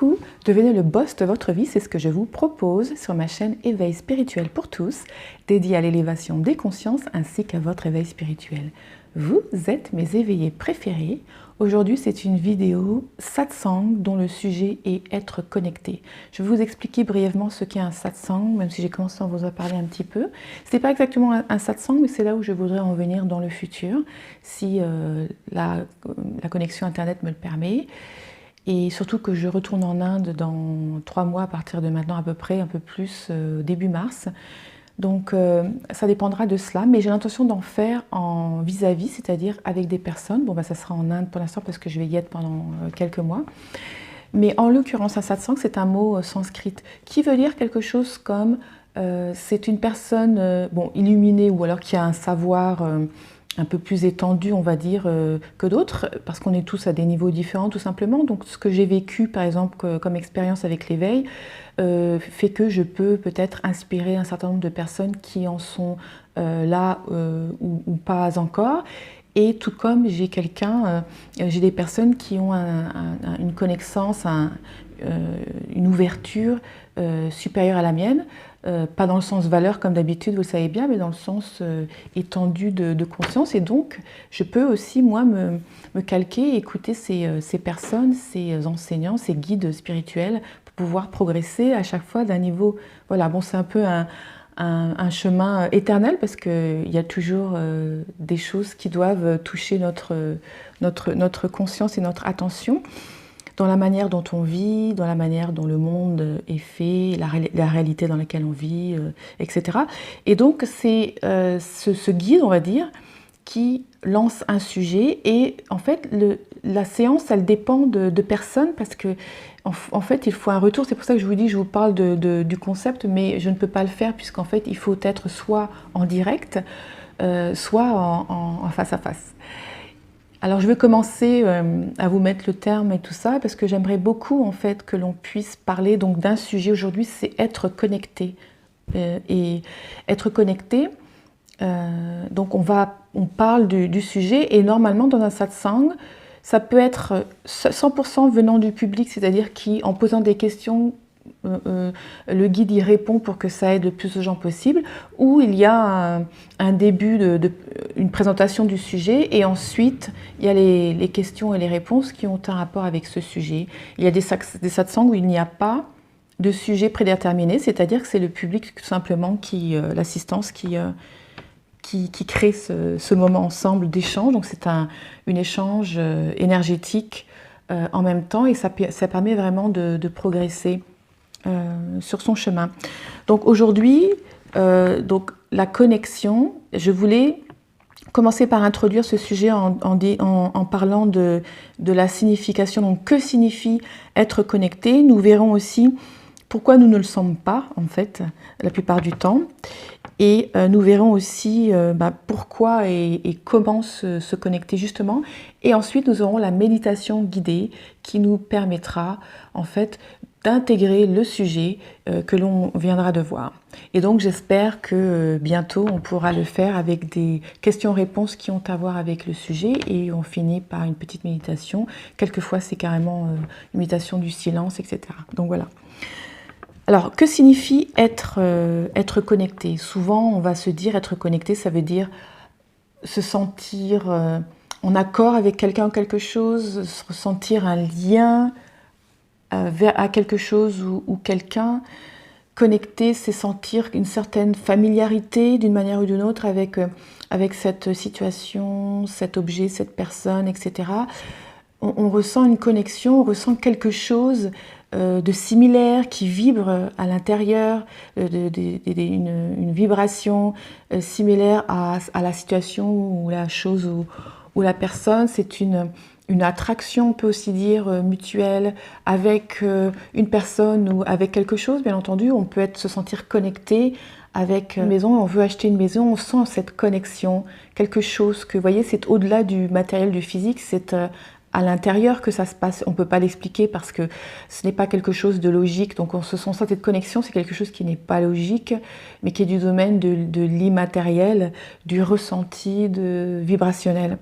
Coucou, devenez le boss de votre vie, c'est ce que je vous propose sur ma chaîne Éveil spirituel pour tous, dédiée à l'élévation des consciences ainsi qu'à votre éveil spirituel. Vous êtes mes éveillés préférés. Aujourd'hui, c'est une vidéo satsang dont le sujet est être connecté. Je vais vous expliquer brièvement ce qu'est un satsang, même si j'ai commencé à vous en parler un petit peu. Ce n'est pas exactement un satsang, mais c'est là où je voudrais en venir dans le futur, si la connexion Internet me le permet. Et surtout que je retourne en Inde dans 3 mois à partir de maintenant à peu près, un peu plus début mars. Donc ça dépendra de cela, mais j'ai l'intention d'en faire en vis-à-vis, c'est-à-dire avec des personnes. Bon, ça sera en Inde pour l'instant parce que je vais y être pendant quelques mois. Mais en l'occurrence, un satsang, c'est un mot sanskrit qui veut dire quelque chose comme c'est une personne illuminée ou alors qui a un savoir un peu plus étendu, on va dire, que d'autres, parce qu'on est tous à des niveaux différents, tout simplement. Donc, ce que j'ai vécu, par exemple, comme expérience avec l'éveil, fait que je peux peut-être inspirer un certain nombre de personnes qui en sont là ou pas encore. Et tout comme j'ai des personnes qui ont une connaissance, une ouverture supérieure à la mienne, pas dans le sens valeur comme d'habitude, vous le savez bien, mais dans le sens étendu de conscience. Et donc, je peux aussi, moi, me calquer et écouter ces personnes, ces enseignants, ces guides spirituels pour pouvoir progresser à chaque fois d'un niveau. Voilà, bon, c'est un peu un chemin éternel parce qu'il y a toujours des choses qui doivent toucher notre conscience et notre attention dans la manière dont on vit, dans la manière dont le monde est fait, la réalité dans laquelle on vit, etc. Et donc c'est ce guide, on va dire, qui lance un sujet et en fait la séance elle dépend de personnes parce que en fait il faut un retour, c'est pour ça que je vous dis, je vous parle du concept mais je ne peux pas le faire puisqu'en fait il faut être soit en direct, soit en face à face. Alors je vais commencer à vous mettre le terme et tout ça parce que j'aimerais beaucoup en fait que l'on puisse parler donc d'un sujet aujourd'hui, c'est être connecté. Et être connecté, donc on parle du sujet et normalement dans un satsang, ça peut être 100% venant du public, c'est-à-dire qui en posant des questions, le guide y répond pour que ça aide le plus de gens possible, ou il y a un début une présentation du sujet et ensuite il y a les questions et les réponses qui ont un rapport avec ce sujet. Il y a des satsangs où il n'y a pas de sujet prédéterminé, c'est-à-dire que c'est le public tout simplement l'assistance qui crée ce moment ensemble d'échange. Donc c'est un échange énergétique en même temps et ça permet vraiment de progresser sur son chemin. Donc aujourd'hui, la connexion, je voulais commencer par introduire ce sujet en parlant de la signification. Donc que signifie être connecté? Nous verrons aussi pourquoi nous ne le sommes pas en fait la plupart du temps. Et nous verrons aussi pourquoi et comment se connecter justement. Et ensuite, nous aurons la méditation guidée qui nous permettra en fait d'intégrer le sujet que l'on viendra de voir. Et donc j'espère que bientôt on pourra le faire avec des questions-réponses qui ont à voir avec le sujet et on finit par une petite méditation. Quelquefois c'est carrément une méditation du silence, etc. Donc voilà. Alors, que signifie être connecté? Souvent, on va se dire être connecté, ça veut dire se sentir en accord avec quelqu'un ou quelque chose, se ressentir un lien à quelque chose ou quelqu'un. Connecté, c'est sentir une certaine familiarité d'une manière ou d'une autre avec cette situation, cet objet, cette personne, etc. On ressent une connexion, on ressent quelque chose de similaire qui vibre à l'intérieur, une vibration similaire à la situation ou la chose ou la personne. C'est une attraction, on peut aussi dire mutuelle, avec une personne ou avec quelque chose, bien entendu. On peut se sentir connecté avec une maison, on veut acheter une maison, on sent cette connexion, quelque chose que, vous voyez, c'est au-delà du matériel, du physique, c'est à l'intérieur que ça se passe. On ne peut pas l'expliquer parce que ce n'est pas quelque chose de logique. Donc on se sent cette connexion, c'est quelque chose qui n'est pas logique, mais qui est du domaine de l'immatériel, du ressenti, vibrationnel.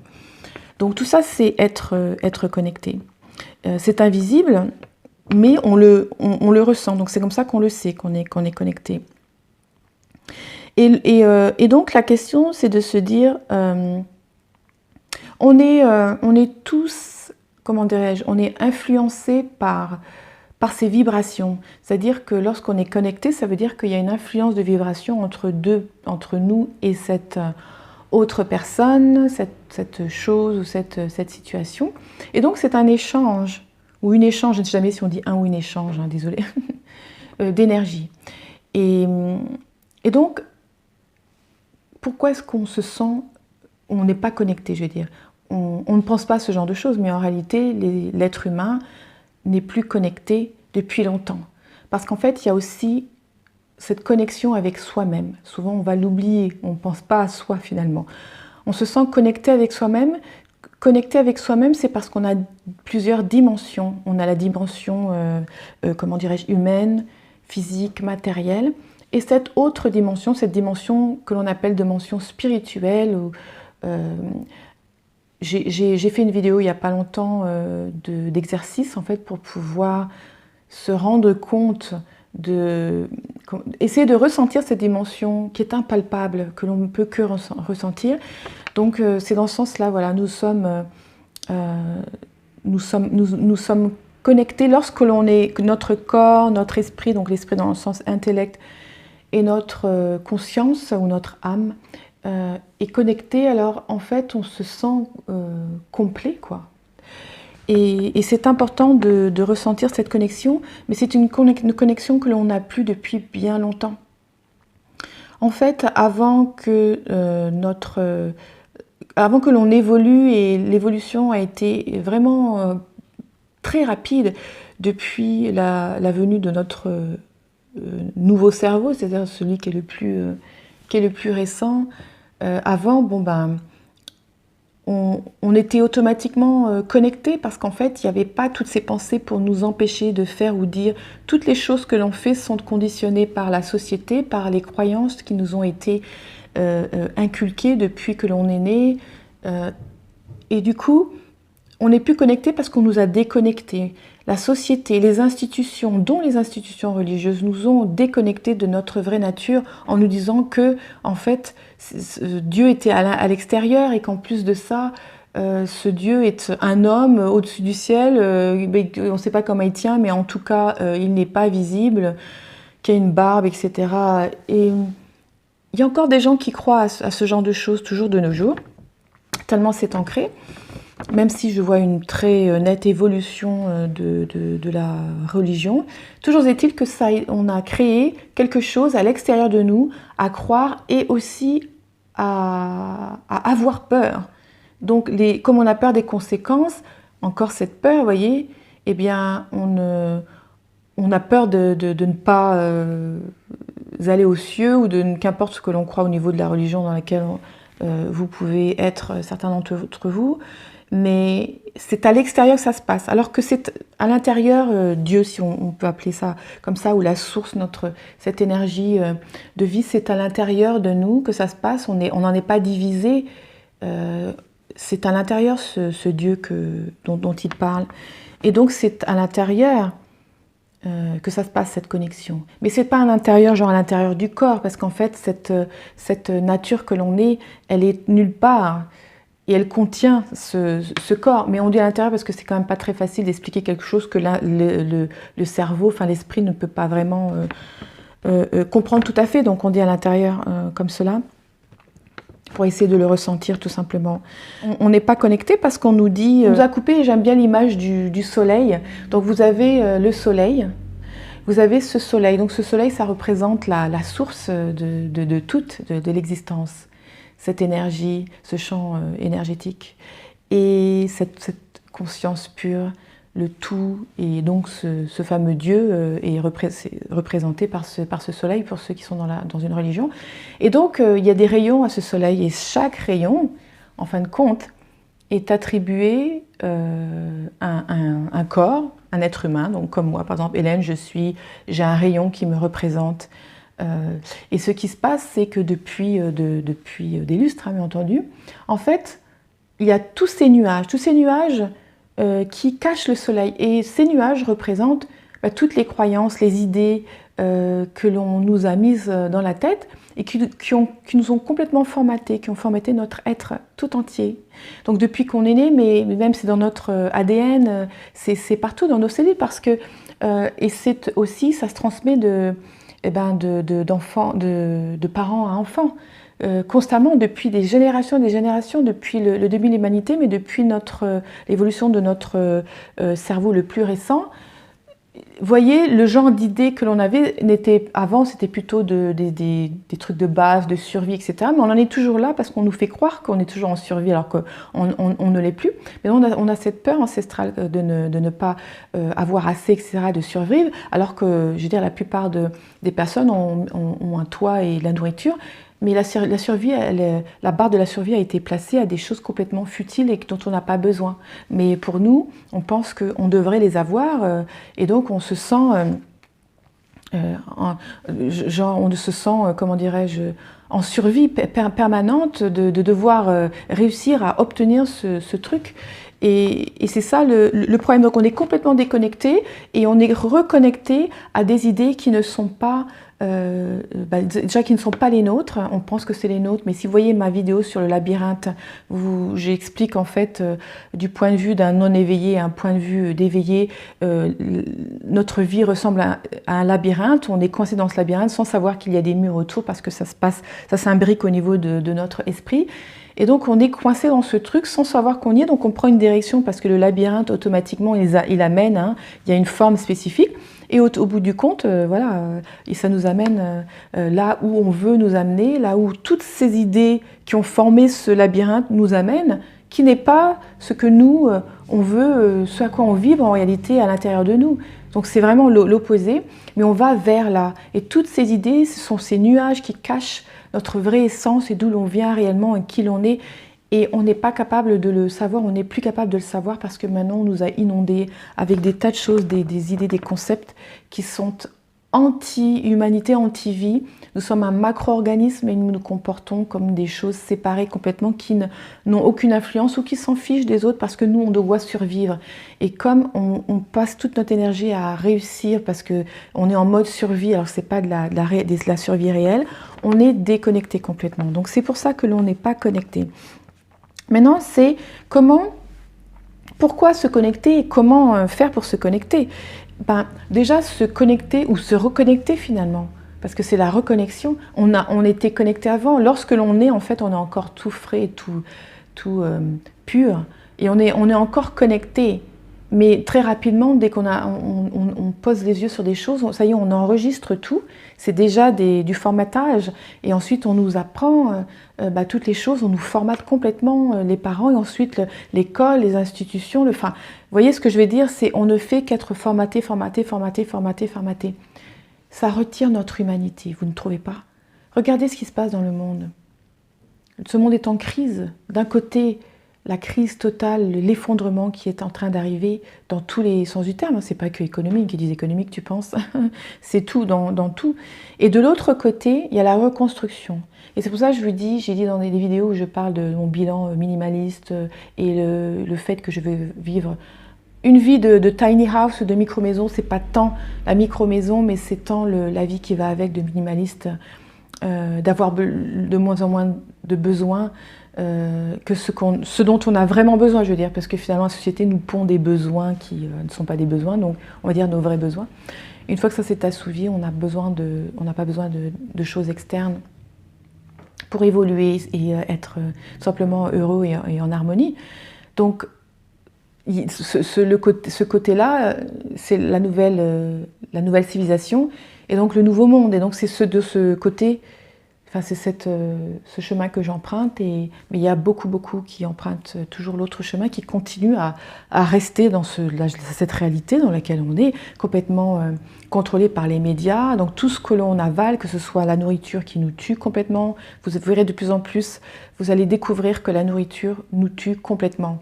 Donc tout ça, c'est être connecté. C'est invisible, mais on le ressent. Donc c'est comme ça qu'on le sait, qu'on est connecté. Et donc la question, c'est de se dire, on est tous, comment dirais-je, on est influencé par ces vibrations. C'est-à-dire que lorsqu'on est connecté, ça veut dire qu'il y a une influence de vibration entre nous et cette autre personne, cette chose ou cette situation. Et donc c'est un échange, ou une échange, je ne sais jamais si on dit un ou une échange, hein, désolé, d'énergie. Et donc, pourquoi est-ce qu'on se sent, on n'est pas connecté, je veux dire, on ne pense pas à ce genre de choses, mais en réalité, l'être humain n'est plus connecté depuis longtemps. Parce qu'en fait, il y a aussi cette connexion avec soi-même. Souvent, on va l'oublier, on ne pense pas à soi finalement. On se sent connecté avec soi-même. Connecté avec soi-même, c'est parce qu'on a plusieurs dimensions. On a la dimension, comment dirais-je, humaine, physique, matérielle. Et cette autre dimension, cette dimension que l'on appelle dimension spirituelle, j'ai fait une vidéo il n'y a pas longtemps d'exercice en fait pour pouvoir se rendre compte, essayer de ressentir cette dimension qui est impalpable, que l'on ne peut que ressentir. Donc c'est dans ce sens-là, voilà, nous sommes connectés lorsque l'on est, notre corps, notre esprit, donc l'esprit dans le sens intellect, et notre conscience ou notre âme est connecté, alors en fait on se sent complet, quoi. Et c'est important de ressentir cette connexion, mais c'est une connexion que l'on n'a plus depuis bien longtemps. En fait, avant que l'on évolue, et l'évolution a été vraiment très rapide depuis la venue de notre nouveau cerveau, c'est-à-dire celui qui est le plus récent. Avant, bon ben, on était automatiquement connecté parce qu'en fait, il n'y avait pas toutes ces pensées pour nous empêcher de faire ou dire. Toutes les choses que l'on fait sont conditionnées par la société, par les croyances qui nous ont été inculquées depuis que l'on est né. Et du coup, on n'est plus connecté parce qu'on nous a déconnectés. La société, les institutions, dont les institutions religieuses, nous ont déconnectés de notre vraie nature en nous disant que, en fait, Dieu était à l'extérieur et qu'en plus de ça, ce Dieu est un homme au-dessus du ciel. On ne sait pas comment il tient, mais en tout cas, il n'est pas visible, qu'il a une barbe, etc. Et il y a encore des gens qui croient à ce genre de choses, toujours de nos jours, tellement c'est ancré. Même si je vois une très nette évolution de la religion, toujours est-il que on a créé quelque chose à l'extérieur de nous, à croire et aussi à avoir peur. Donc, comme on a peur des conséquences, encore cette peur, vous voyez, eh bien, on a peur de ne pas aller aux cieux ou qu'importe ce que l'on croit au niveau de la religion dans laquelle vous pouvez être, certains d'entre vous. Mais c'est à l'extérieur que ça se passe, alors que c'est à l'intérieur, Dieu, si on peut appeler ça comme ça, ou la source, cette énergie de vie, c'est à l'intérieur de nous que ça se passe, on n'en est pas divisé, c'est à l'intérieur ce Dieu dont il parle. Et donc c'est à l'intérieur que ça se passe, cette connexion. Mais c'est pas à l'intérieur, genre à l'intérieur du corps, parce qu'en fait, cette nature que l'on est, elle est nulle part. Et elle contient ce corps, mais on dit à l'intérieur parce que c'est quand même pas très facile d'expliquer quelque chose que le cerveau, enfin l'esprit ne peut pas vraiment comprendre tout à fait, donc on dit à l'intérieur comme cela, pour essayer de le ressentir tout simplement. On n'est pas connecté parce qu'on nous dit, on nous a coupé, j'aime bien l'image du soleil, donc vous avez le soleil, vous avez ce soleil, donc ce soleil ça représente la source de toute, de l'existence. Cette énergie, ce champ énergétique, et cette conscience pure, le tout, et donc ce fameux Dieu est représenté par ce soleil pour ceux qui sont dans une religion. Et donc il y a des rayons à ce soleil, et chaque rayon, en fin de compte, est attribué un corps, un être humain, donc comme moi, par exemple, Hélène, j'ai un rayon qui me représente. Et ce qui se passe, c'est que depuis des lustres, hein, bien entendu, en fait, il y a tous ces nuages qui cachent le soleil. Et ces nuages représentent toutes les croyances, les idées que l'on nous a mises dans la tête et qui nous ont complètement formaté, qui ont formaté notre être tout entier. Donc depuis qu'on est né, mais même c'est dans notre ADN, c'est partout dans nos cellules parce que, et c'est aussi, ça se transmet de parents à enfants. Constamment depuis des générations depuis le début de l'humanité, mais depuis l'évolution de notre cerveau le plus récent. Voyez, le genre d'idées que l'on avait, avant c'était plutôt des trucs de base, de survie, etc. Mais on en est toujours là parce qu'on nous fait croire qu'on est toujours en survie alors qu'on ne l'est plus. Mais on a cette peur ancestrale de ne pas avoir assez, etc., de survivre, alors que, je veux dire, la plupart des personnes ont un toit et de la nourriture. Mais la survie, la barre de la survie a été placée à des choses complètement futiles et dont on n'a pas besoin. Mais pour nous, on pense qu'on devrait les avoir et donc on se sent, comment dirais-je, en survie permanente de devoir réussir à obtenir ce truc. Et c'est ça le problème. Donc on est complètement déconnecté et on est reconnecté à des idées qui ne sont pas déjà qui ne sont pas les nôtres. On pense que c'est les nôtres, mais si vous voyez ma vidéo sur le labyrinthe, j'explique en fait du point de vue d'un non-éveillé à un point de vue d'éveillé, notre vie ressemble à un labyrinthe. On est coincé dans ce labyrinthe sans savoir qu'il y a des murs autour parce que ça s'imbrique au niveau de notre esprit. Et donc on est coincé dans ce truc sans savoir qu'on y est, donc on prend une direction parce que le labyrinthe automatiquement il amène, hein, il y a une forme spécifique. Et au bout du compte, voilà, et ça nous amène là où on veut nous amener, là où toutes ces idées qui ont formé ce labyrinthe nous amènent, qui n'est pas ce que nous, on veut, ce à quoi on vibre en réalité à l'intérieur de nous. Donc c'est vraiment l'opposé, mais on va vers là. Et toutes ces idées, ce sont ces nuages qui cachent notre vraie essence et d'où l'on vient réellement et qui l'on est. Et on n'est pas capable de le savoir, on n'est plus capable de le savoir parce que maintenant on nous a inondés avec des tas de choses, des idées, des concepts qui sont anti-humanité, anti-vie. Nous sommes un macro-organisme et nous nous comportons comme des choses séparées complètement qui n'ont aucune influence ou qui s'en fichent des autres parce que nous, on doit survivre. Et comme on passe toute notre énergie à réussir parce qu'on est en mode survie, alors ce n'est pas de la survie réelle, on est déconnecté complètement. Donc c'est pour ça que l'on n'est pas connecté. Maintenant, c'est pourquoi se connecter et comment faire pour se connecter. Déjà, se connecter ou se reconnecter finalement, parce que c'est la reconnexion. On était connecté avant. Lorsque l'on est, en fait, on est encore tout frais, tout pur, et on est encore connecté. Mais très rapidement, dès qu'on pose les yeux sur des choses, ça y est, on enregistre tout. C'est déjà du formatage. Et ensuite, on nous apprend toutes les choses, on nous formate complètement, les parents, et ensuite l'école, les institutions. Vous voyez ce que je veux dire, c'est on ne fait qu'être formaté. Ça retire notre humanité, vous ne trouvez pas? Regardez ce qui se passe dans le monde. Ce monde est en crise. D'un côté, la crise totale, l'effondrement qui est en train d'arriver dans tous les sens du terme. C'est pas que économique, qui disent économique, tu penses. C'est tout, dans tout. Et de l'autre côté, il y a la reconstruction. Et c'est pour ça que j'ai dit dans des vidéos où je parle de mon bilan minimaliste et le fait que je veux vivre une vie de tiny house, de micro-maison. C'est pas tant la micro-maison, mais c'est tant la vie qui va avec de minimaliste, d'avoir de moins en moins de besoins, que ce dont on a vraiment besoin, je veux dire, parce que finalement la société nous pond des besoins qui ne sont pas des besoins, donc on va dire nos vrais besoins. Une fois que ça s'est assouvi, on n'a pas besoin de choses externes pour évoluer et être simplement heureux et en harmonie. Donc ce côté-là, c'est la nouvelle civilisation et donc le nouveau monde. Et donc c'est de ce côté. Enfin, c'est ce chemin que j'emprunte, mais il y a beaucoup qui empruntent toujours l'autre chemin, qui continuent à rester dans cette réalité dans laquelle on est, complètement contrôlé par les médias. Donc tout ce que l'on avale, que ce soit la nourriture qui nous tue complètement, vous verrez de plus en plus, vous allez découvrir que la nourriture nous tue complètement.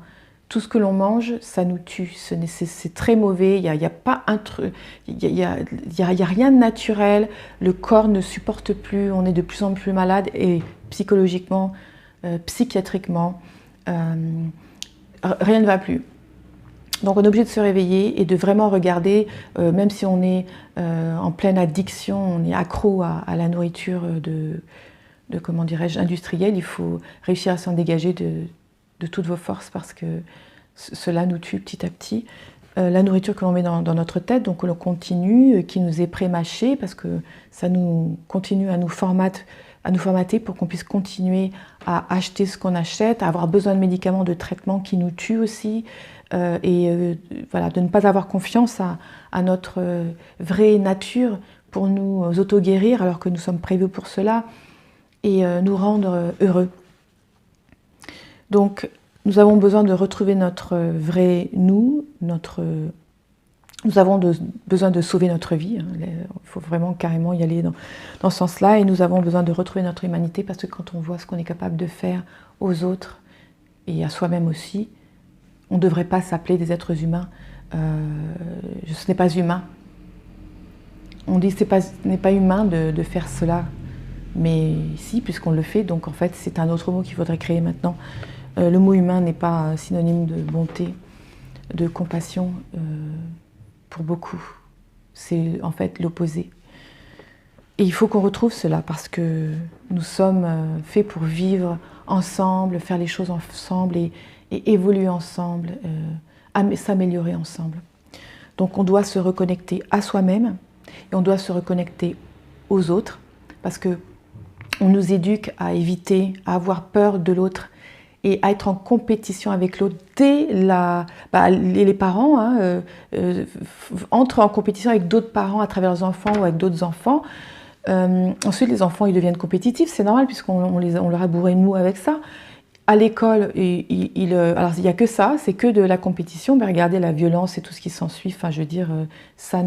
Tout ce que l'on mange, ça nous tue. C'est très mauvais. Il y a pas un truc. Il y a rien de naturel. Le corps ne supporte plus. On est de plus en plus malade et psychologiquement, psychiatriquement, rien ne va plus. Donc on est obligé de se réveiller et de vraiment regarder, même si on est en pleine addiction, on est accro à la nourriture comment dirais-je, industrielle, il faut réussir à s'en dégager de toutes vos forces parce que cela nous tue petit à petit. La nourriture que l'on met dans notre tête, donc l'on continue, qui nous est pré-mâchée parce que ça nous continue à nous formater pour qu'on puisse continuer à acheter ce qu'on achète, à avoir besoin de médicaments, de traitements qui nous tuent aussi, voilà, de ne pas avoir confiance à notre vraie nature pour nous auto-guérir alors que nous sommes prévus pour cela et nous rendre heureux. Donc, nous avons besoin de retrouver notre vrai nous, nous avons besoin de sauver notre vie, hein. Il faut vraiment carrément y aller dans ce sens-là, et nous avons besoin de retrouver notre humanité parce que quand on voit ce qu'on est capable de faire aux autres et à soi-même aussi, on ne devrait pas s'appeler des êtres humains. Ce n'est pas humain. On dit que ce n'est pas humain de faire cela, mais si, puisqu'on le fait, donc en fait c'est un autre mot qu'il faudrait créer maintenant. Le mot humain n'est pas synonyme de bonté, de compassion pour beaucoup. C'est en fait l'opposé. Et il faut qu'on retrouve cela parce que nous sommes faits pour vivre ensemble, faire les choses ensemble et évoluer ensemble, s'améliorer ensemble. Donc on doit se reconnecter à soi-même et on doit se reconnecter aux autres parce que on nous éduque à éviter, à avoir peur de l'autre et à être en compétition avec l'autre dès les parents hein, entrent en compétition avec d'autres parents à travers leurs enfants ou avec d'autres enfants. Ensuite, les enfants ils deviennent compétitifs, c'est normal puisqu'on leur a bourré de nous avec ça. À l'école, alors il n'y a que ça, c'est que de la compétition, mais regardez la violence et tout ce qui s'ensuit, enfin je veux dire, ça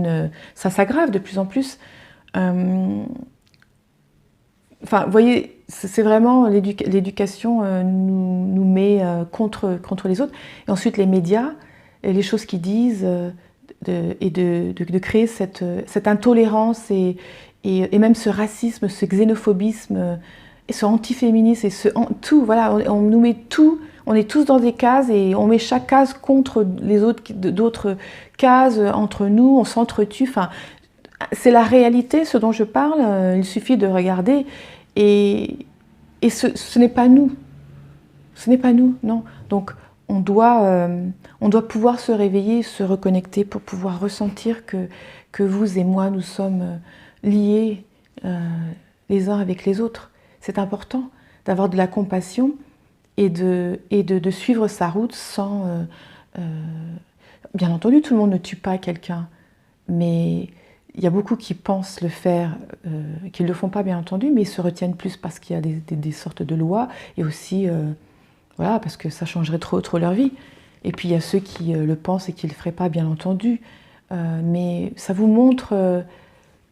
s'aggrave de plus en plus. Enfin, vous voyez, c'est vraiment l'éducation nous met contre les autres. Et ensuite, les médias, et les choses qu'ils disent, de créer cette intolérance et même ce racisme, ce xénophobisme, et ce antiféminisme, et tout, voilà, on nous met tout, on est tous dans des cases et on met chaque case contre les autres, d'autres cases entre nous, on s'entretue, enfin, c'est la réalité, ce dont je parle, il suffit de regarder et ce n'est pas nous, non. Donc on doit pouvoir se réveiller, se reconnecter pour pouvoir ressentir que vous et moi, nous sommes liés les uns avec les autres. C'est important d'avoir de la compassion et de suivre sa route sans... bien entendu, tout le monde ne tue pas quelqu'un, mais il y a beaucoup qui pensent le faire, qui ne le font pas bien entendu, mais ils se retiennent plus parce qu'il y a des sortes de lois, et aussi voilà, parce que ça changerait trop leur vie. Et puis il y a ceux qui le pensent et qui ne le feraient pas, bien entendu. Mais ça vous montre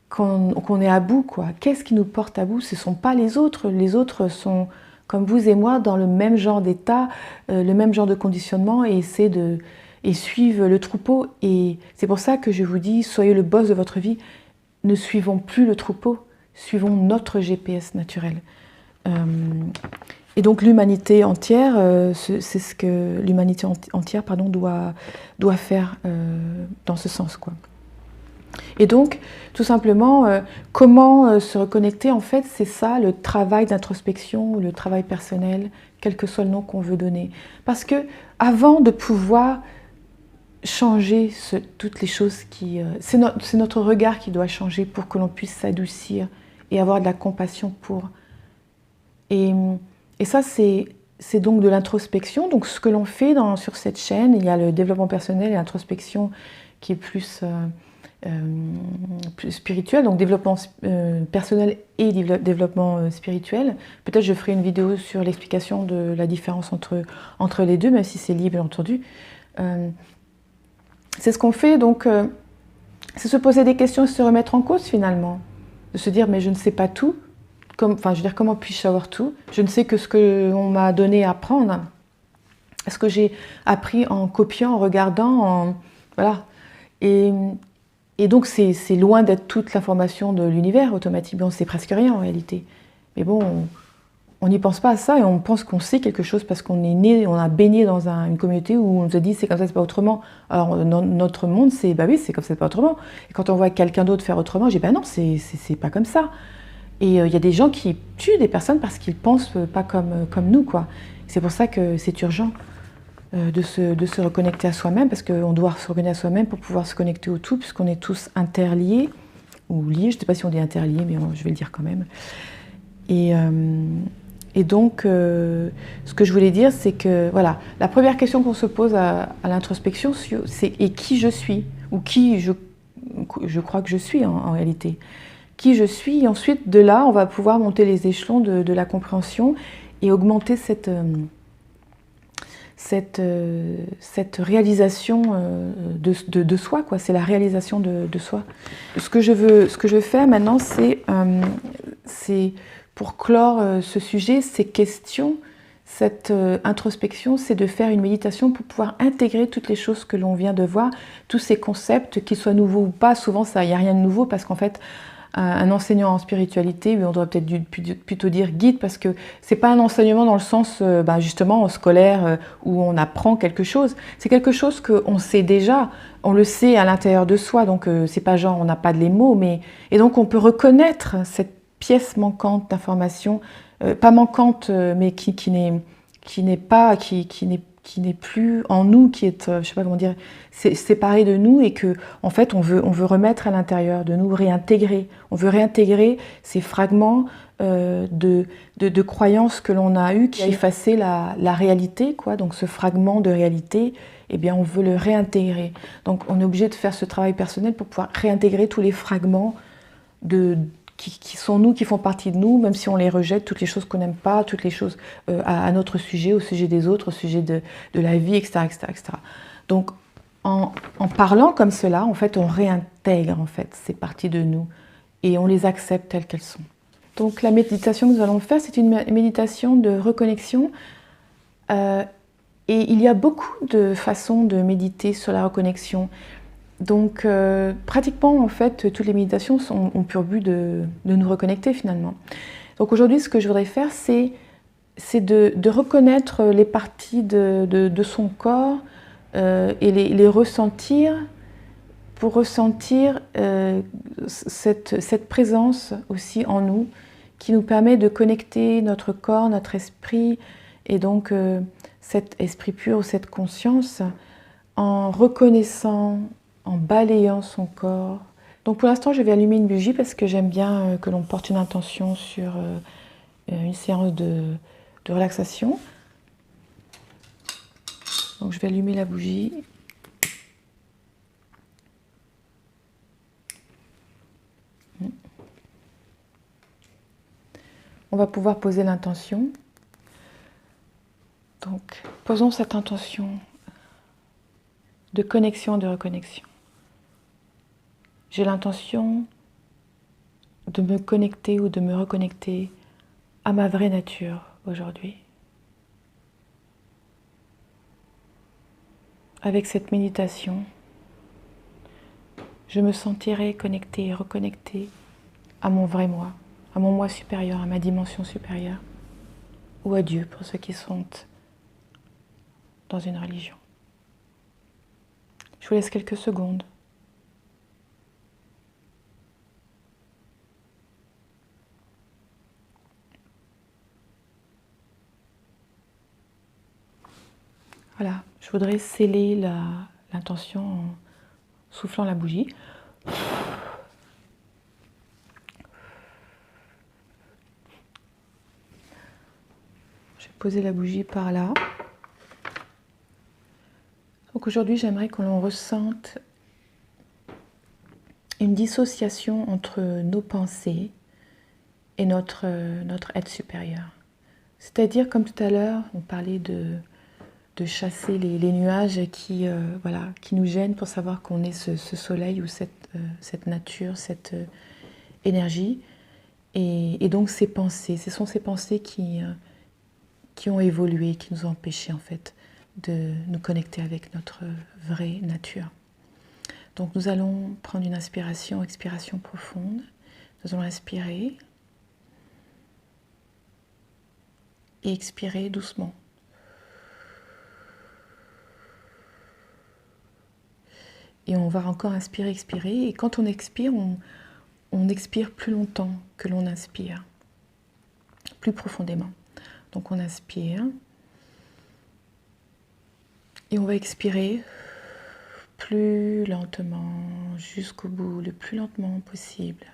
qu'on est à bout, quoi. Qu'est-ce qui nous porte à bout? Ce ne sont pas les autres. Les autres sont, comme vous et moi, dans le même genre d'état, le même genre de conditionnement, et suivent le troupeau. Et c'est pour ça que je vous dis, soyez le boss de votre vie. Ne suivons plus le troupeau, suivons notre GPS naturel. Et donc l'humanité entière, c'est ce que l'humanité entière doit faire dans ce sens, quoi. Et donc, tout simplement, comment se reconnecter, en fait, c'est ça, le travail d'introspection, le travail personnel, quel que soit le nom qu'on veut donner. Parce que avant de pouvoir changer toutes les choses c'est notre regard qui doit changer pour que l'on puisse s'adoucir et avoir de la compassion pour. Et ça, c'est donc de l'introspection. Donc ce que l'on fait sur cette chaîne, il y a le développement personnel et l'introspection qui est plus spirituel, donc développement personnel et développement spirituel. Peut-être je ferai une vidéo sur l'explication de la différence entre les deux, même si c'est libre, bien entendu. C'est ce qu'on fait, donc c'est se poser des questions et se remettre en cause finalement. De se dire, mais je ne sais pas tout. Enfin, je veux dire, comment puis-je savoir tout? Je ne sais que ce qu'on m'a donné à apprendre. Est-ce que j'ai appris en copiant, en regardant, voilà. Et donc, c'est loin d'être toute l'information de l'univers automatiquement. C'est presque rien en réalité. Mais bon, on n'y pense pas à ça et on pense qu'on sait quelque chose parce qu'on est né, on a baigné dans une communauté où on nous a dit c'est comme ça, c'est pas autrement. Alors dans notre monde, c'est bah oui, c'est comme ça, c'est pas autrement. Et quand on voit quelqu'un d'autre faire autrement, je dis bah non, c'est pas comme ça. Et il y a des gens qui tuent des personnes parce qu'ils pensent pas comme nous, quoi. C'est pour ça que c'est urgent de se reconnecter à soi-même, parce qu'on doit se reconnecter à soi-même pour pouvoir se connecter au tout, puisqu'on est tous interliés, ou liés, je ne sais pas si on dit interliés, mais je vais le dire quand même. Et donc, ce que je voulais dire, c'est que voilà, la première question qu'on se pose à l'introspection, c'est « et qui je suis ?» ou « qui je crois que je suis en réalité ?» Qui je suis, et ensuite, de là, on va pouvoir monter les échelons de la compréhension et augmenter cette réalisation de soi, quoi. C'est la réalisation de soi. Ce que je veux faire maintenant, c'est pour clore ce sujet, ces questions, cette introspection, c'est de faire une méditation pour pouvoir intégrer toutes les choses que l'on vient de voir, tous ces concepts, qu'ils soient nouveaux ou pas. Souvent, il n'y a rien de nouveau parce qu'en fait, un enseignant en spiritualité, on doit peut-être plutôt dire guide, parce que c'est pas un enseignement dans le sens justement scolaire où on apprend quelque chose. C'est quelque chose qu'on sait déjà, on le sait à l'intérieur de soi, donc c'est pas genre on n'a pas les mots, et donc on peut reconnaître cette pièce manquante d'information, pas manquante, mais qui n'est plus en nous, qui est, je sais pas comment dire, séparé de nous, et que en fait on veut remettre à l'intérieur de nous, réintégrer. On veut réintégrer ces fragments de croyances que l'on a eues, qui a effacé la réalité, quoi. Donc ce fragment de réalité, eh bien on veut le réintégrer. Donc on est obligé de faire ce travail personnel pour pouvoir réintégrer tous les fragments qui sont nous, qui font partie de nous, même si on les rejette, toutes les choses qu'on n'aime pas, toutes les choses à notre sujet, au sujet des autres, au sujet de la vie, etc., etc., etc. Donc, en parlant comme cela, en fait, on réintègre en fait ces parties de nous et on les accepte telles qu'elles sont. Donc, la méditation que nous allons faire, c'est une méditation de reconnexion. Et il y a beaucoup de façons de méditer sur la reconnexion. Donc, pratiquement, en fait, toutes les méditations ont pour but de nous reconnecter, finalement. Donc, aujourd'hui, ce que je voudrais faire, c'est de reconnaître les parties de son corps et les ressentir, pour ressentir cette présence aussi en nous, qui nous permet de connecter notre corps, notre esprit, et donc cet esprit pur ou cette conscience, en reconnaissant, en balayant son corps. Donc pour l'instant, je vais allumer une bougie parce que j'aime bien que l'on porte une intention sur une séance de relaxation. Donc je vais allumer la bougie. On va pouvoir poser l'intention. Donc posons cette intention de connexion et de reconnexion. J'ai l'intention de me connecter ou de me reconnecter à ma vraie nature aujourd'hui. Avec cette méditation, je me sentirai connectée et reconnectée à mon vrai moi, à mon moi supérieur, à ma dimension supérieure, ou à Dieu pour ceux qui sont dans une religion. Je vous laisse quelques secondes. Voilà, je voudrais sceller l'intention en soufflant la bougie. Je vais poser la bougie par là. Donc aujourd'hui, j'aimerais que l'on ressente une dissociation entre nos pensées et notre être supérieur. C'est-à-dire, comme tout à l'heure, on parlait de chasser les nuages qui nous gênent pour savoir qu'on est ce soleil ou cette nature, cette énergie. Et donc ces pensées, ce sont ces pensées qui ont évolué, qui nous ont empêchés en fait de nous connecter avec notre vraie nature. Donc nous allons prendre une inspiration, expiration profonde. Nous allons inspirer. et expirez doucement. Et on va encore inspirer, expirer. Et quand on expire, on expire plus longtemps que l'on inspire, plus profondément. Donc on inspire et on va expirer plus lentement jusqu'au bout, le plus lentement possible.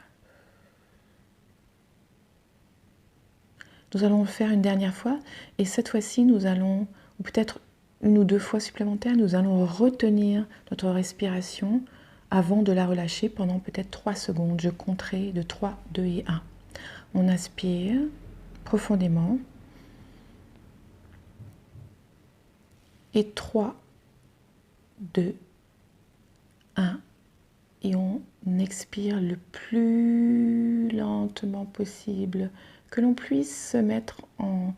Nous allons le faire une dernière fois et cette fois-ci nous allons, ou peut-être une ou deux fois supplémentaires, nous allons retenir notre respiration avant de la relâcher pendant peut-être 3 secondes. Je compterai de 3, 2 et 1. On inspire profondément. Et 3, 2, 1. Et on expire le plus lentement possible, que l'on puisse se mettre en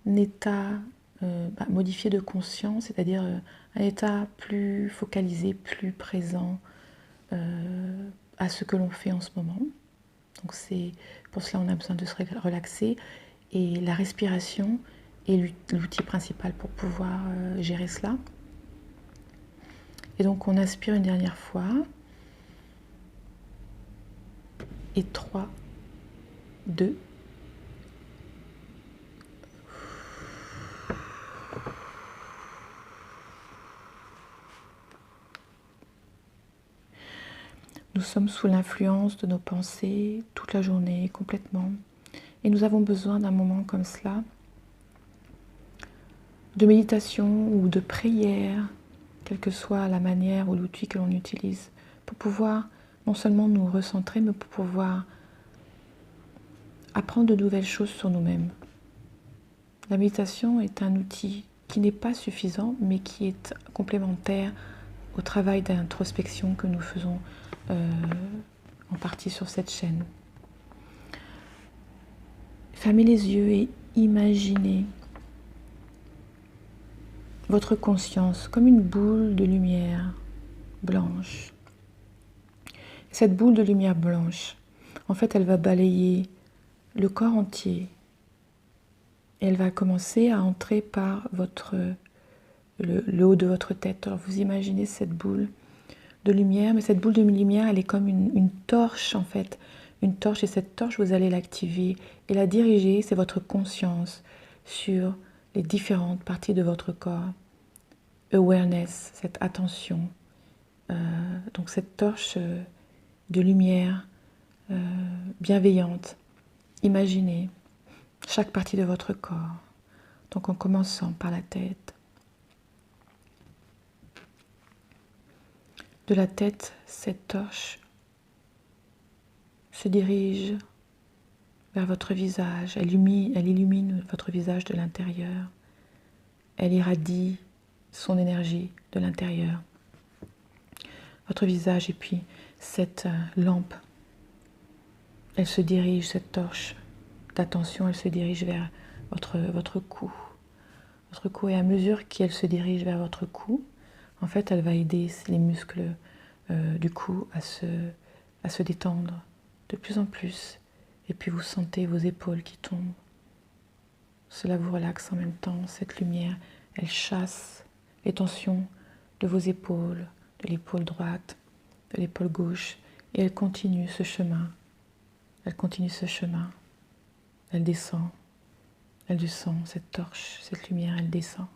état modifié de conscience, c'est-à-dire un état plus focalisé, plus présent à ce que l'on fait en ce moment. Donc c'est pour cela on a besoin de se relaxer et la respiration est l'outil principal pour pouvoir gérer cela. Et donc on inspire une dernière fois. Et 3, 2. Nous sommes sous l'influence de nos pensées toute la journée, complètement. Et nous avons besoin d'un moment comme cela, de méditation ou de prière, quelle que soit la manière ou l'outil que l'on utilise, pour pouvoir non seulement nous recentrer, mais pour pouvoir apprendre de nouvelles choses sur nous-mêmes. La méditation est un outil qui n'est pas suffisant, mais qui est complémentaire au travail d'introspection que nous faisons en partie sur cette chaîne. Fermez les yeux et imaginez votre conscience comme une boule de lumière blanche. Cette boule de lumière blanche, en fait, elle va balayer le corps entier. Et elle va commencer à entrer par le haut de votre tête. Alors vous imaginez cette boule de lumière, mais cette boule de lumière, elle est comme une torche en fait. Une torche, et cette torche, vous allez l'activer et la diriger, c'est votre conscience sur les différentes parties de votre corps. Awareness, cette attention. Donc cette torche de lumière bienveillante. Imaginez chaque partie de votre corps. Donc en commençant par la tête. De la tête, cette torche se dirige vers votre visage. Elle illumine votre visage de l'intérieur. Elle irradie son énergie de l'intérieur. Votre visage et puis cette lampe, elle se dirige, cette torche d'attention, elle se dirige vers votre cou. Votre cou, et à mesure qu'elle se dirige vers votre cou, en fait, elle va aider les muscles du cou à se détendre de plus en plus. Et puis vous sentez vos épaules qui tombent. Cela vous relaxe en même temps. Cette lumière, elle chasse les tensions de vos épaules, de l'épaule droite, de l'épaule gauche. Et elle continue ce chemin. Elle continue ce chemin. Elle descend. Elle descend, cette torche, cette lumière, elle descend.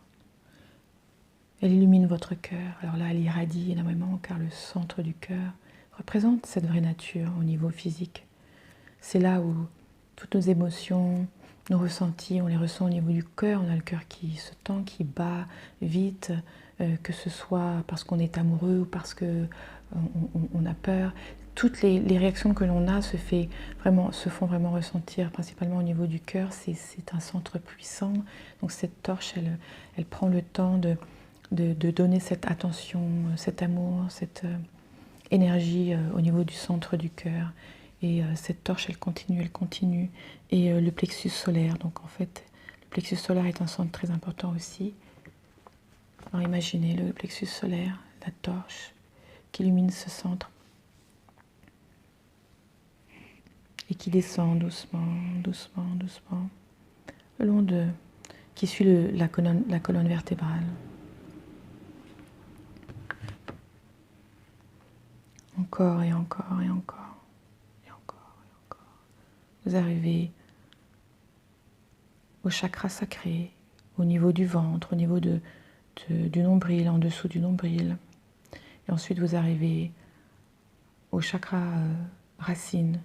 Elle illumine votre cœur. Alors là, elle irradie énormément car le centre du cœur représente cette vraie nature au niveau physique. C'est là où toutes nos émotions, nos ressentis, on les ressent au niveau du cœur. On a le cœur qui se tend, qui bat vite, que ce soit parce qu'on est amoureux ou parce qu'on a peur. Toutes les réactions que l'on a se font vraiment ressentir, principalement au niveau du cœur. C'est un centre puissant. Donc cette torche, elle prend le temps de donner cette attention, cet amour, cette énergie au niveau du centre du cœur. Et cette torche, elle continue. Et le plexus solaire, donc en fait, le plexus solaire est un centre très important aussi. Alors imaginez le plexus solaire, la torche qui illumine ce centre. Et qui descend doucement, doucement, doucement, le long de qui suit la colonne vertébrale. Encore et encore et encore et encore et encore. Vous arrivez au chakra sacré, au niveau du ventre, au niveau du nombril, en dessous du nombril. Et ensuite vous arrivez au chakra racine,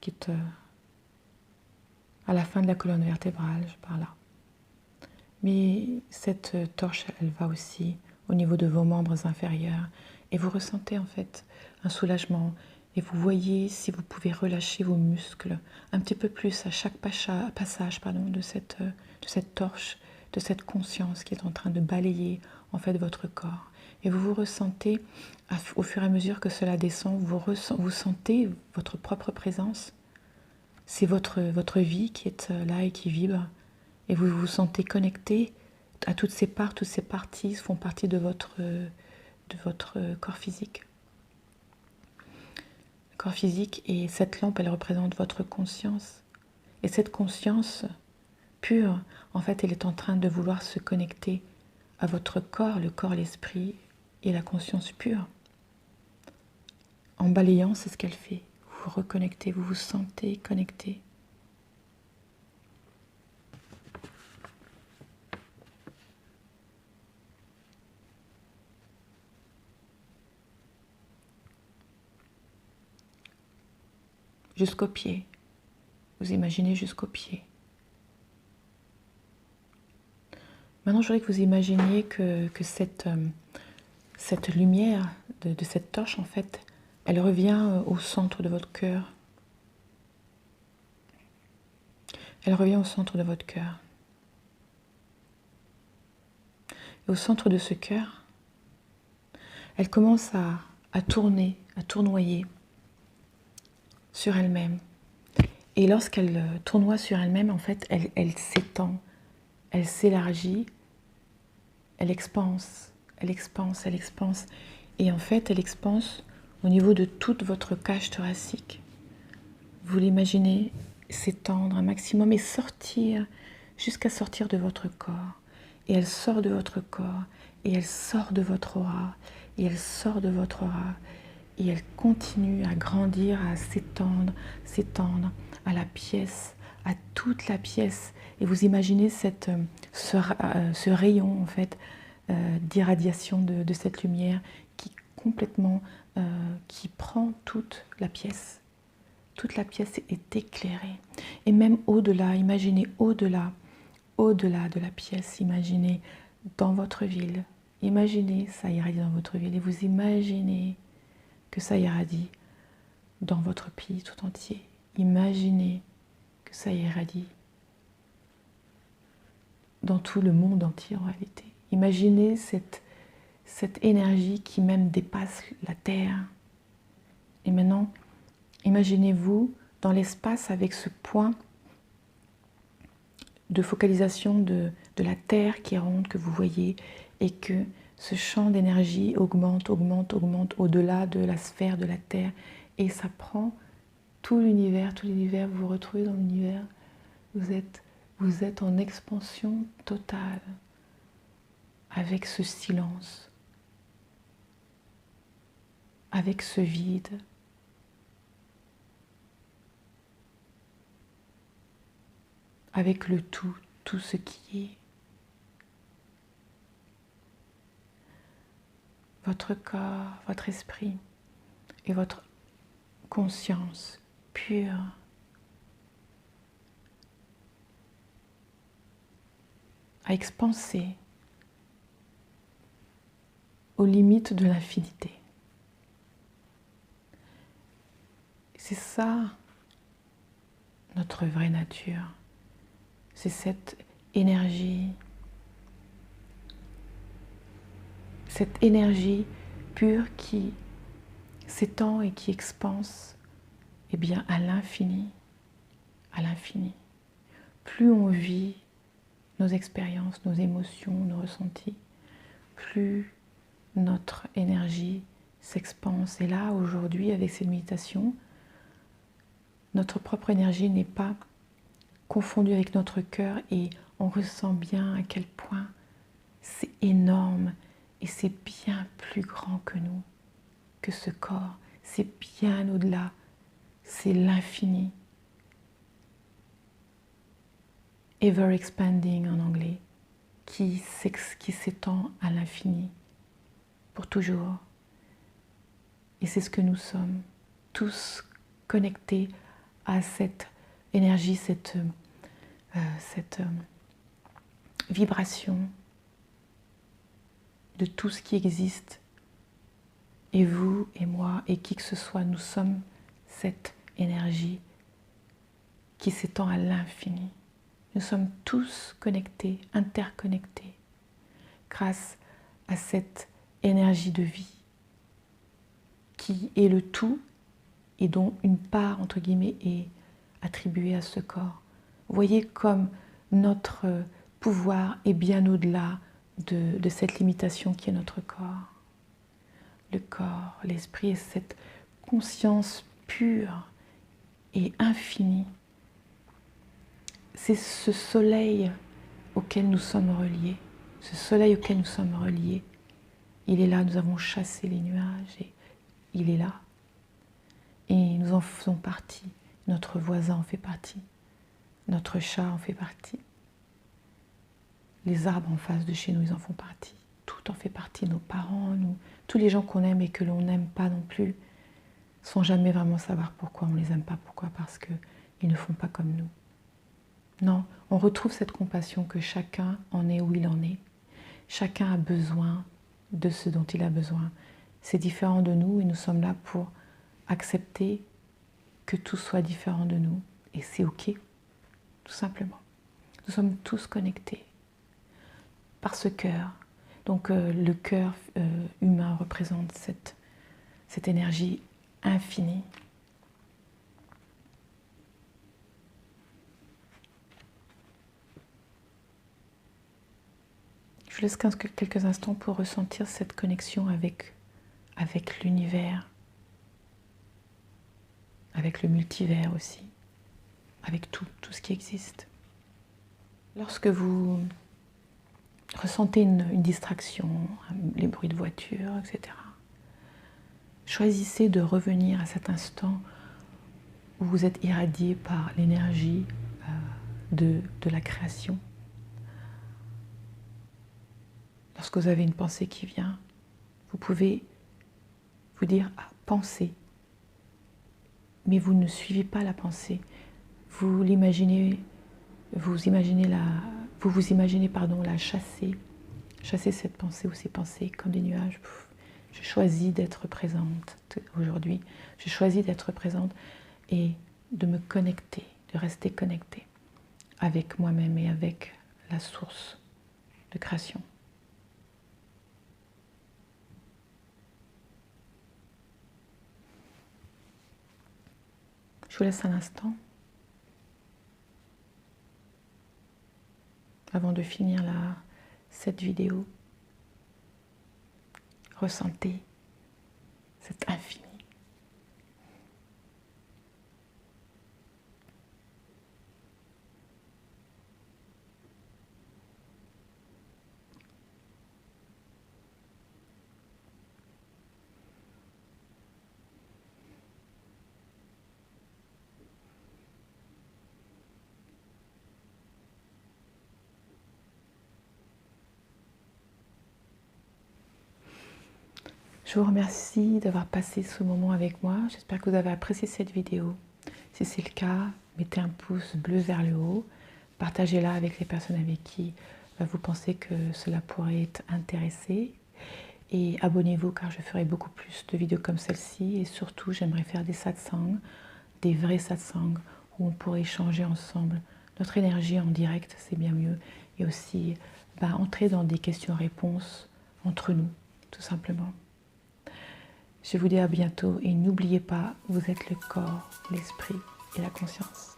qui est à la fin de la colonne vertébrale, par là. Mais cette torche, elle va aussi au niveau de vos membres inférieurs. Et vous ressentez en fait un soulagement. Et vous voyez si vous pouvez relâcher vos muscles un petit peu plus à chaque passage de cette torche, de cette conscience qui est en train de balayer en fait votre corps. Et vous vous ressentez, au fur et à mesure que cela descend, vous sentez votre propre présence. C'est votre vie qui est là et qui vibre. Et vous vous sentez connecté à toutes ces parties font partie de votre corps physique. Le corps physique, et cette lampe, elle représente votre conscience. Et cette conscience pure, en fait, elle est en train de vouloir se connecter à votre corps, le corps, l'esprit et la conscience pure. En balayant, c'est ce qu'elle fait. Vous vous reconnectez, vous vous sentez connecté. Jusqu'aux pieds. Vous imaginez jusqu'aux pieds. Maintenant, je voudrais que vous imaginiez que cette lumière de cette torche, en fait, elle revient au centre de votre cœur. Elle revient au centre de votre cœur. Et au centre de ce cœur, elle commence à tourner, à tournoyer sur elle-même. Et lorsqu'elle tournoie sur elle-même, en fait, elle s'étend, elle s'élargit, elle expanse, elle expanse, elle expanse. Et en fait, elle expanse au niveau de toute votre cage thoracique. Vous l'imaginez s'étendre un maximum et sortir, jusqu'à sortir de votre corps. Et elle sort de votre corps, et elle sort de votre aura, et elle sort de votre aura. Et elle continue à grandir, à s'étendre, s'étendre à la pièce, à toute la pièce. Et vous imaginez ce rayon en fait d'irradiation de cette lumière qui complètement, qui prend toute la pièce. Toute la pièce est éclairée. Et même au-delà, imaginez au-delà de la pièce, imaginez dans votre ville. Imaginez ça irradie dans votre ville et vous imaginez que ça irradie dans votre pays tout entier. Imaginez que ça irradie dans tout le monde entier en réalité. Imaginez cette énergie qui même dépasse la Terre. Et maintenant, imaginez-vous dans l'espace avec ce point de focalisation de la Terre qui est ronde, que vous voyez, et que ce champ d'énergie augmente, augmente, augmente au-delà de la sphère de la Terre. Et ça prend tout l'univers, vous vous retrouvez dans l'univers. Vous êtes en expansion totale avec ce silence, avec ce vide. Avec le tout ce qui est. Votre corps, votre esprit et votre conscience pure à expanser aux limites de l'infinité. C'est ça notre vraie nature. C'est cette énergie pure qui s'étend et qui expanse eh bien, à l'infini, à l'infini. Plus on vit nos expériences, nos émotions, nos ressentis, plus notre énergie s'expanse. Et là, aujourd'hui, avec cette méditation, notre propre énergie n'est pas confondue avec notre cœur et on ressent bien à quel point c'est énorme et c'est bien plus grand que nous, que ce corps. C'est bien au-delà, c'est l'infini. Ever expanding en anglais, qui s'étend à l'infini, pour toujours. Et c'est ce que nous sommes, tous connectés à cette énergie, cette vibration de tout ce qui existe. Et vous et moi et qui que ce soit, nous sommes cette énergie qui s'étend à l'infini. Nous sommes tous connectés, interconnectés, grâce à cette énergie de vie qui est le tout et dont une part, entre guillemets, est attribuée à ce corps. Vous voyez comme notre pouvoir est bien au-delà de cette limitation qui est notre corps. Le corps, l'esprit est cette conscience pure et infinie. C'est ce soleil auquel nous sommes reliés. Ce soleil auquel nous sommes reliés. Il est là, nous avons chassé les nuages et il est là. Et nous en faisons partie. Notre voisin en fait partie. Notre chat en fait partie. Les arbres en face de chez nous, ils en font partie. Tout en fait partie. Nos parents, nous, tous les gens qu'on aime et que l'on n'aime pas non plus, sans jamais vraiment savoir pourquoi on les aime pas. Pourquoi? Parce qu'ils ne font pas comme nous. Non, on retrouve cette compassion que chacun en est où il en est. Chacun a besoin de ce dont il a besoin. C'est différent de nous et nous sommes là pour accepter que tout soit différent de nous. Et c'est OK, tout simplement. Nous sommes tous connectés par ce cœur. Donc le cœur humain représente cette énergie infinie. Je vous laisse quelques instants pour ressentir cette connexion avec l'univers, avec le multivers aussi, avec tout ce qui existe. Lorsque vous ressentez une distraction, les bruits de voiture, etc., choisissez de revenir à cet instant où vous êtes irradié par l'énergie de la création. Lorsque vous avez une pensée qui vient, vous pouvez vous dire « Ah, pensez ». Mais vous ne suivez pas la pensée. Vous l'imaginez, vous imaginez la chasser. Chasser cette pensée ou ces pensées comme des nuages. Je choisis d'être présente aujourd'hui. Je choisis d'être présente et de me connecter, de rester connectée avec moi-même et avec la source de création. Je vous laisse un instant avant de finir cette vidéo. Ressentez cet infini. Je vous remercie d'avoir passé ce moment avec moi. J'espère que vous avez apprécié cette vidéo. Si c'est le cas, mettez un pouce bleu vers le haut. Partagez-la avec les personnes avec qui vous pensez que cela pourrait être intéressé. Et abonnez-vous car je ferai beaucoup plus de vidéos comme celle-ci. Et surtout, j'aimerais faire des satsangs, des vrais satsangs où on pourrait échanger ensemble. Notre énergie en direct, c'est bien mieux. Et aussi entrer dans des questions-réponses entre nous, tout simplement. Je vous dis à bientôt et n'oubliez pas, vous êtes le corps, l'esprit et la conscience.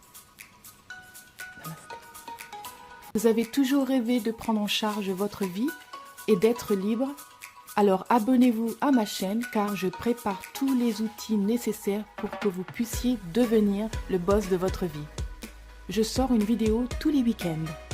Namasté. Vous avez toujours rêvé de prendre en charge votre vie et d'être libre? Alors abonnez-vous à ma chaîne car je prépare tous les outils nécessaires pour que vous puissiez devenir le boss de votre vie. Je sors une vidéo tous les week-ends.